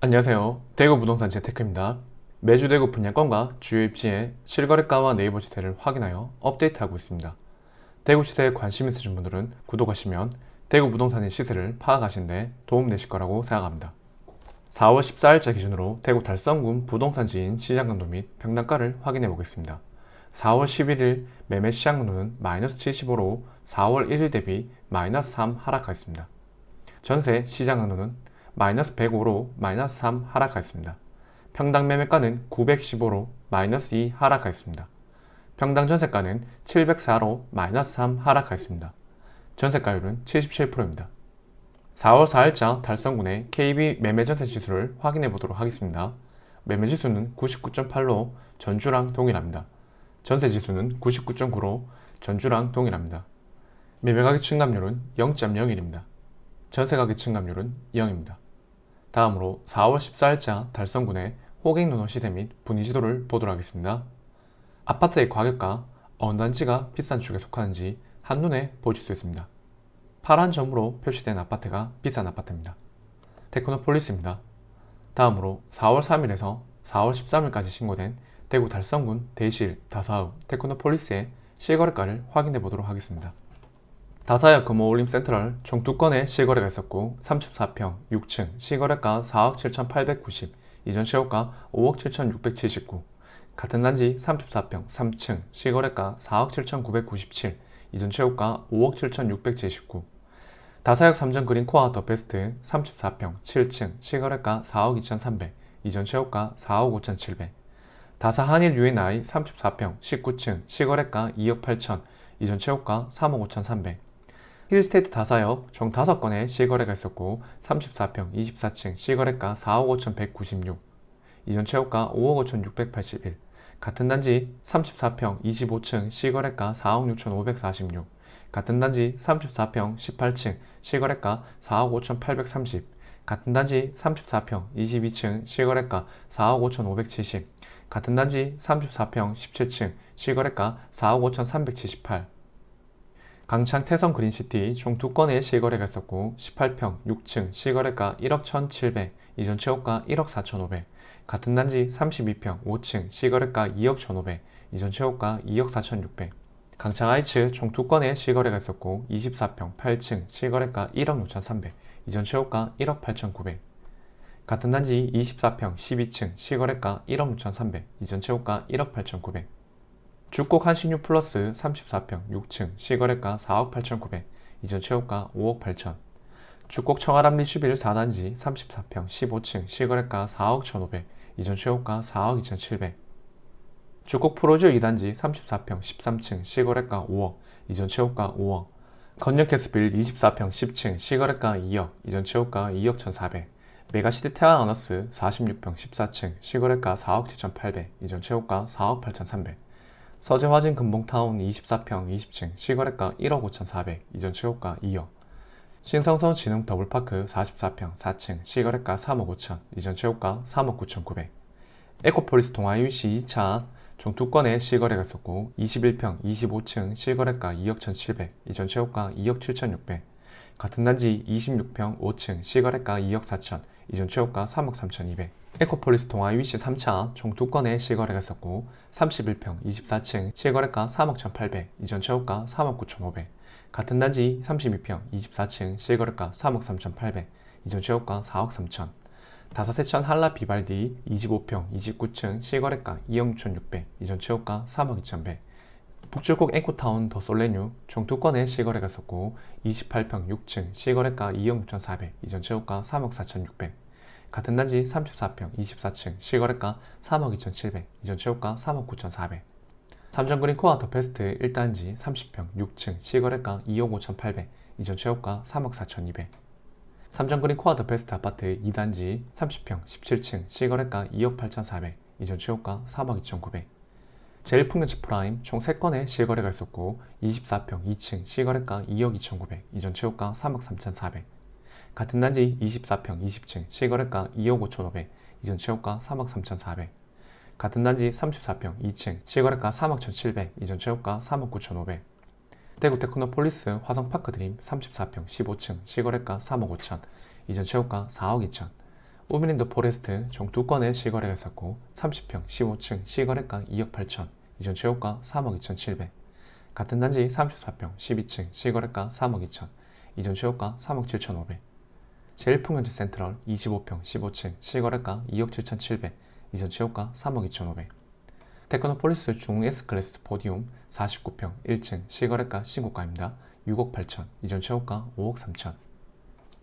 안녕하세요. 대구 부동산 재테크입니다. 매주 대구 분양권과 주요 입지의 실거래가와 네이버 지대를 확인하여 업데이트하고 있습니다. 대구 시세에 관심 있으신 분들은 구독하시면 대구 부동산의 시세를 파악하시는 데 도움 되실 거라고 생각합니다. 4월 14일자 기준으로 대구 달성군 부동산 지인 시장 강도 및 평당가를 확인해 보겠습니다. 4월 11일 매매 시장 강도는 마이너스 75로 4월 1일 대비 마이너스 3 하락하였습니다. 전세 시장 강도는 마이너스 105로 마이너스 3 하락하였습니다. 평당 매매가는 915로 마이너스 2 하락하였습니다. 평당 전세가는 704로 마이너스 3 하락하였습니다. 전세가율은 77%입니다. 4월 4일자 달성군의 KB 매매전세 지수를 확인해 보도록 하겠습니다. 매매지수는 99.8로 전주랑 동일합니다. 전세지수는 99.9로 전주랑 동일합니다. 매매가격 증감률은 0.01입니다. 전세가격 증감률은 0입니다. 다음으로 4월 14일자 달성군의 호갱노노 시세 및 분위지도를 보도록 하겠습니다. 아파트의 가격과 어느 단지가 비싼 축에 속하는지 한눈에 보실 수 있습니다. 파란 점으로 표시된 아파트가 비싼 아파트입니다. 테크노폴리스입니다. 다음으로 4월 3일에서 4월 13일까지 신고된 대구 달성군 대실 다사읍 테크노폴리스의 실거래가를 확인해 보도록 하겠습니다. 다사야 금호올림 센트럴 총 2건의 실거래가 있었고 34평 6층 실거래가 4억 7,890, 이전 최고가 5억 7,679, 같은 단지 34평 3층 실거래가 4억 7,997, 이전 최고가 5억 7,679, 다사역 3전 그린코아 더 베스트 34평 7층 실거래가 4억 2,300, 이전 최고가 4억 5,700, 다사 한일 UNI 34평 19층 실거래가 2억 8천, 이전 최고가 3억 5,300, 힐스테이트 다사역 총 5건의 실거래가 있었고 34평 24층 실거래가 4억 5,196, 이전 최고가 5억 5,681, 같은 단지 34평 25층 실거래가 4억 6,546, 같은 단지 34평 18층 실거래가 4억 5,830, 같은 단지 34평 22층 실거래가 4억 5,570, 같은 단지 34평 17층 실거래가 4억 5,378, 강창 태성 그린시티 총 2건의 실거래가 있었고 18평 6층 실거래가 1억 1,700, 이전 최고가 1억 4,500, 같은 단지 32평 5층 실거래가 2억 1,500, 이전 최고가 2억 4,600, 강창 아이츠 총 2건의 실거래가 있었고 24평 8층 실거래가 1억 6,300, 이전 최고가 1억 8,900, 같은 단지 24평 12층 실거래가 1억 6,300, 이전 최고가 1억 8,900, 주곡 한신유 플러스 34평 6층 실거래가 4억 8,900, 이전 최고가 5억 8천, 주곡 청아람 리슈빌 4단지 34평 15층 실거래가 4억 1,500, 이전 최고가 4억 2,700, 주곡 프로즈 2단지 34평 13층 실거래가 5억, 이전 최고가 5억, 건영캐스빌 24평 10층 실거래가 2억, 이전 최고가 2억 1,400, 메가시티 태안 어너스 46평 14층 실거래가 4억 7,800, 이전 최고가 4억 8,300, 서재화진 금봉타운 24평 20층 실거래가 1억 5,400, 이전 최고가 2억, 신성성 진흥 더블파크 44평 4층 실거래가 3억 5천, 이전 최고가 3억 9,900, 에코폴리스 동아유시 2차 총 2건의 실거래가 있었고 21평 25층 실거래가 2억 1,700, 이전 최고가 2억 7,600, 같은 단지 26평 5층 실거래가 2억 4천, 이전 최고가 3억 3,200, 에코폴리스 동아 위시 3차 총 2건의 실거래가 있었고 31평 24층 실거래가 3억 1,800, 이전 최고가 3억 9,500, 같은 단지 32평 24층 실거래가 3억 3,800, 이전 최고가 4억 3천, 다사세천 한라 비발디 25평 29층 실거래가 2억 6,600, 이전 최고가 3억 2,100, 북주곡 앵코타운 더 솔레뉴 총 2건의 실거래가 있었고 28평 6층 실거래가 2억 6,400, 이전 최고가 3억 4,600, 같은 단지 34평 24층 실거래가 3억 2,700, 이전 최고가 3억 9,400, 삼성그린 코아 더 베스트 1단지 30평 6층 실거래가 2억 5,800, 이전 최고가 3억 4,200, 삼성그린 코아 더 베스트 아파트 2단지 30평 17층 실거래가 2억 8,400, 이전 최고가 3억 2,900, 제일풍년치 프라임 총 3건의 실거래가 있었고 24평 2층 실거래가 2억 2,900, 이전 최고가 3억 3,400, 같은 단지 24평 20층 실거래가 2억 5,500, 이전 최고가 3억 3,400, 같은 단지 34평 2층 실거래가 3억 1,700, 이전 최고가 3억 9,500, 대구 테크노폴리스 화성파크 드림 34평 15층 실거래가 3억 5천, 이전 최고가 4억 2천, 우비린도 포레스트 총 2건의 실거래가 있었고 30평 15층 실거래가 2억 8천, 이전 최고가 3억 2,700. 같은 단지 34평 12층 실거래가 3억 2천, 이전 최고가 3억 7,500. 제일풍경지 센트럴 25평 15층 실거래가 2억 7,700, 이전 최고가 3억 2,500. 테크노폴리스 중 S클래스 포디움 49평 1층 실거래가 신고가입니다. 6억 8천, 이전 최고가 5억 3천.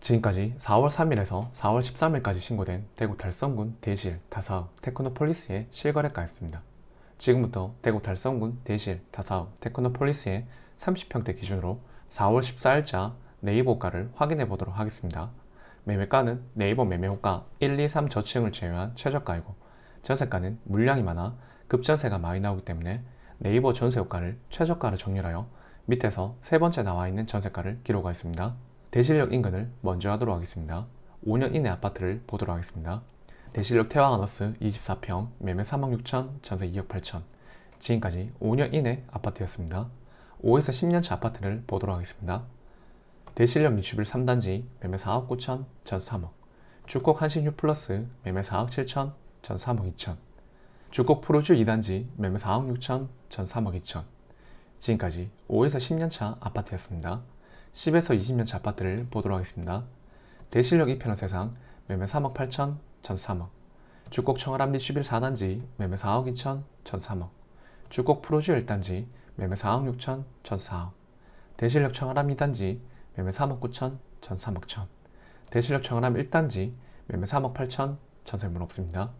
지금까지 4월 3일에서 4월 13일까지 신고된 대구 달성군 대실 다사읍 테크노폴리스의 실거래가였습니다. 지금부터 대구 달성군 대실 다사읍 테크노폴리스의 30평대 기준으로 4월 14일자 네이버가를 확인해 보도록 하겠습니다. 매매가는 네이버 매매호가 1, 2, 3 저층을 제외한 최저가이고 전세가는 물량이 많아 급전세가 많이 나오기 때문에 네이버 전세호가를 최저가로 정렬하여 밑에서 세 번째 나와 있는 전세가를 기록하였습니다. 대실역 인근을 먼저 하도록 하겠습니다. 5년 이내 아파트를 보도록 하겠습니다. 대실역 태화가너스 24평 매매 3억 6천, 전세 2억 8천. 지금까지 5년 이내 아파트였습니다. 5에서 10년차 아파트를 보도록 하겠습니다. 대실역 리추빌 3단지 매매 4억 9천, 전세 3억. 주곡 한신유 플러스 매매 4억 7천, 전세 3억 2천. 주곡 프로주 2단지 매매 4억 6천, 전세 3억 2천. 지금까지 5에서 10년차 아파트였습니다. 10에서 20년차 아파트를 보도록 하겠습니다. 대실역 2편의 세상 매매 3억 8천, 전세 3억. 주곡 청아람 리추빌 4단지 매매 4억 2천, 전세 3억. 주곡 프로주 1단지 매매 4억 6천, 전세 4억. 대실역 청아람 2단지 매매 3억 9천, 전세 3억 천. 대실역 청아람 1단지 매매 3억 8천, 전세물 없습니다.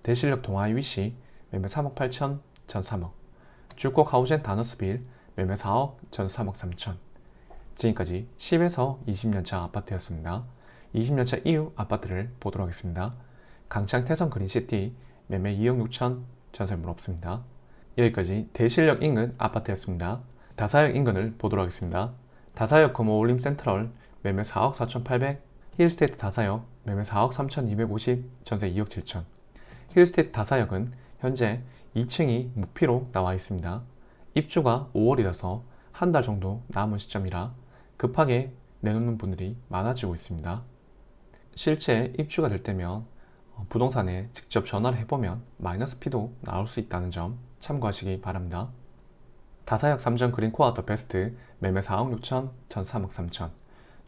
대실역 동아이 위시 매매 3억 8천, 전세 3억. 주곡 하우젠 다너스빌 매매 4억, 전세 3억 3천. 지금까지 10에서 20년차 아파트였습니다. 20년차 이후 아파트를 보도록 하겠습니다. 강창 태성 그린시티 매매 2억 6천, 전세물 없습니다. 여기까지 대실역 인근 아파트였습니다. 다사역 인근을 보도록 하겠습니다. 다사역 금호올림 센트럴 매매 4억 4,800, 힐스테이트 다사역 매매 4억 3,250, 전세 2억 7천. 힐스테이트 다사역은 현재 2층이 무피로 나와 있습니다. 입주가 5월이라서 한 달 정도 남은 시점이라 급하게 내놓는 분들이 많아지고 있습니다. 실제 입주가 될 때면 부동산에 직접 전화를 해보면 마이너스 피도 나올 수 있다는 점 참고하시기 바랍니다. 다사역 3전 그린 코아 더 베스트 매매 4억 6천, 전 3억 3천.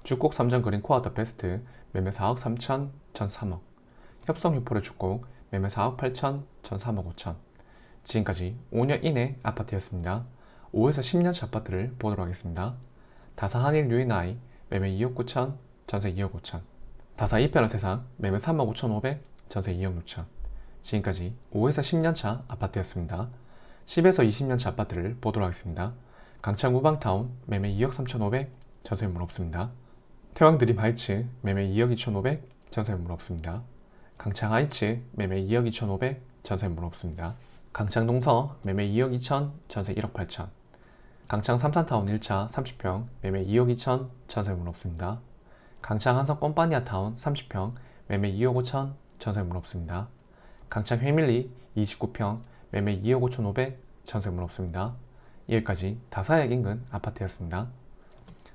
주곡 3전 그린 코아 더 베스트 매매 4억 3천, 전 3억. 협성 유포의 주곡 매매 4억 8천, 전 3억 5천. 지금까지 5년 이내 아파트였습니다. 5에서 10년차 아파트를 보도록 하겠습니다. 다사 한일 유인아이 매매 2억 9천, 전세 2억 5천. 다사 2편의 세상 매매 3억 5,500, 전세 2억 6천. 지금까지 5에서 10년차 아파트였습니다. 10에서 20년차 아파트를 보도록 하겠습니다. 강창 우방타운 매매 2억 3,500, 전세물 없습니다. 태왕 드림 하이츠 매매 2억 2,500, 전세물 없습니다. 강창 하이츠 매매 2억 2,500, 전세물 없습니다. 강창 동서 매매 2억 2천, 전세 1억 8천. 강창 삼산타운 1차 30평 매매 2억 2천, 전세물 없습니다. 강창 한성 뻔빠니아타운 30평 매매 2억 5천, 전세물 없습니다. 강창 회밀리 29평 매매 2억 5,500, 전세물 없습니다. 여기까지 다사역 인근 아파트였습니다.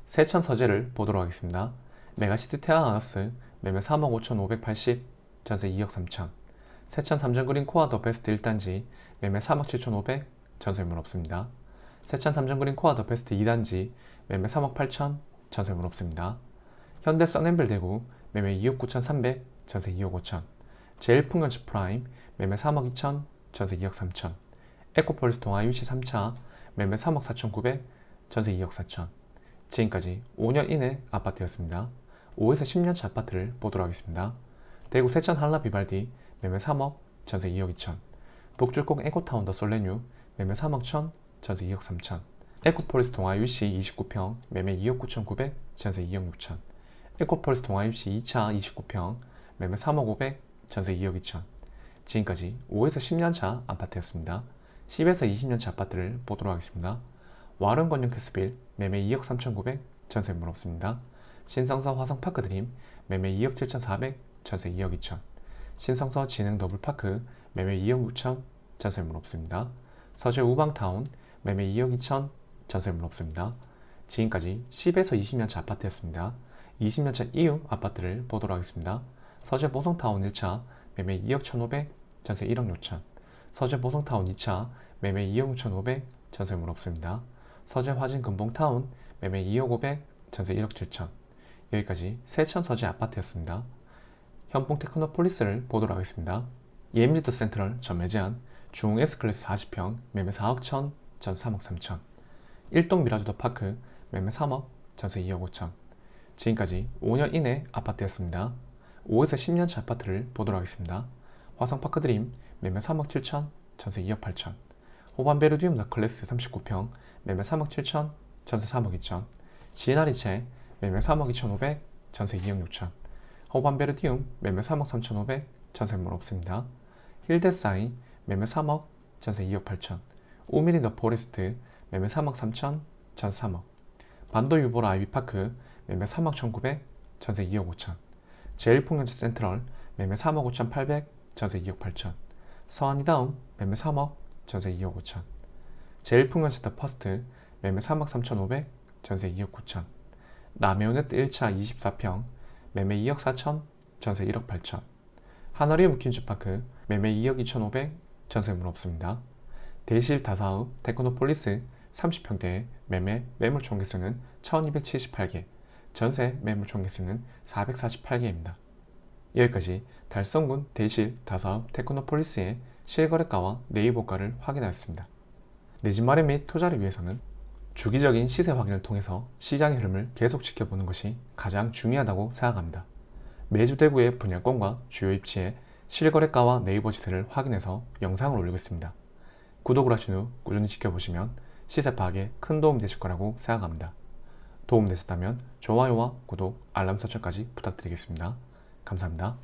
세천 서재를 보도록 하겠습니다. 메가시티 태화하우스 매매 3억 5,580, 전세 2억 3천. 세천 삼전그린 코아 더 베스트 1단지 매매 3억 7,500, 전세물 없습니다. 세천 삼전그린 코아 더 베스트 2단지 매매 3억 8천, 전세물 없습니다. 현대 써낸빌 대구 매매 2억 9,300, 전세 2억 5천. 제일풍경지 프라임 매매 3억 2천, 전세 2억 3천. 에코폴리스 동아 유시 3차 매매 3억 4,900, 전세 2억 4천. 지금까지 5년 이내 아파트였습니다. 5에서 10년차 아파트를 보도록 하겠습니다. 대구 세천 한라 비발디 매매 3억, 전세 2억 2천. 북주곡 에코타운 더 솔레뉴 매매 3억 천, 전세 2억 3천. 에코폴리스 동아유시 29평 매매 2억 9,900, 전세 2억 6천. 에코폴리스 동아유시 2차 29평 매매 3억 500, 전세 2억 2천. 지금까지 5에서 10년차 아파트였습니다. 10에서 20년차 아파트를 보도록 하겠습니다. 와른건영 캐스빌 매매 2억 3,900, 전세물 없습니다. 신성서 화성파크 드림 매매 2억 7,400, 전세 2억 2천. 신성서 진흥 더블파크 매매 2억 6천, 전세물 없습니다. 서재 우방타운 매매 2억 2천, 전세물 없습니다. 지금까지 10에서 20년차 아파트였습니다. 20년차 이후 아파트를 보도록 하겠습니다. 서재 보성타운 1차 매매 2억 1,500, 전세 1억 6천. 서재 보성타운 2차 매매 2억 6,500, 전세물 없습니다. 서재 화진 금봉타운 매매 2억 500, 전세 1억 7천. 여기까지 세천 서재 아파트였습니다. 현봉 테크노폴리스를 보도록 하겠습니다. EMZ 센트럴 전 매제한 중 S클래스 40평 매매 4억 1천, 전 3억 3천. 일동 미라주도 파크 매매 3억, 전세 2억 5천. 지금까지 5년 이내 아파트였습니다. 5에서 10년차 아파트를 보도록 하겠습니다. 화성파크 드림 매매 3억 7천, 전세 2억 8천. 호반베르디움 너클래스 39평 매매 3억 7천, 전세 3억 2천. 지에나리체 매매 3억 2,500, 전세 2억 6천. 호반베르디움 매매 3억 3,500, 전세물 없습니다. 힐데사이 매매 3억, 전세 2억 8천. 우미린 더 포레스트 매매 3억 3천, 전세 3억. 반도 유보라 아이비파크 매매 3억 1,900, 전세 2억 5천. 제일풍년제 센트럴 매매 3억 5,800, 전세 2억 8천. 서한이다운 매매 3억, 전세 2억 5천. 제일풍년센터 퍼스트 매매 3억 3,500, 전세 2억 9천. 남해온네트 1차 24평 매매 2억 4천, 전세 1억 8천. 하나리움 퀸즈파크 매매 2억 2,500, 전세물 없습니다. 대실 다사읍 테크노폴리스 30평대의 매매 매물 총개수는 1278개, 전세 매물 총개수는 448개입니다. 여기까지 달성군 대실 다사읍 테크노폴리스의 실거래가와 네이버가를 확인하였습니다. 내 집 마련 및 투자를 위해서는 주기적인 시세 확인을 통해서 시장의 흐름을 계속 지켜보는 것이 가장 중요하다고 생각합니다. 매주 대구의 분양권과 주요 입지의 실거래가와 네이버 시세를 확인해서 영상을 올리고 있습니다. 구독을 하신 후 꾸준히 지켜보시면 시세 파악에 큰 도움이 되실 거라고 생각합니다. 도움되셨다면 좋아요와 구독, 알람 설정까지 부탁드리겠습니다. 감사합니다.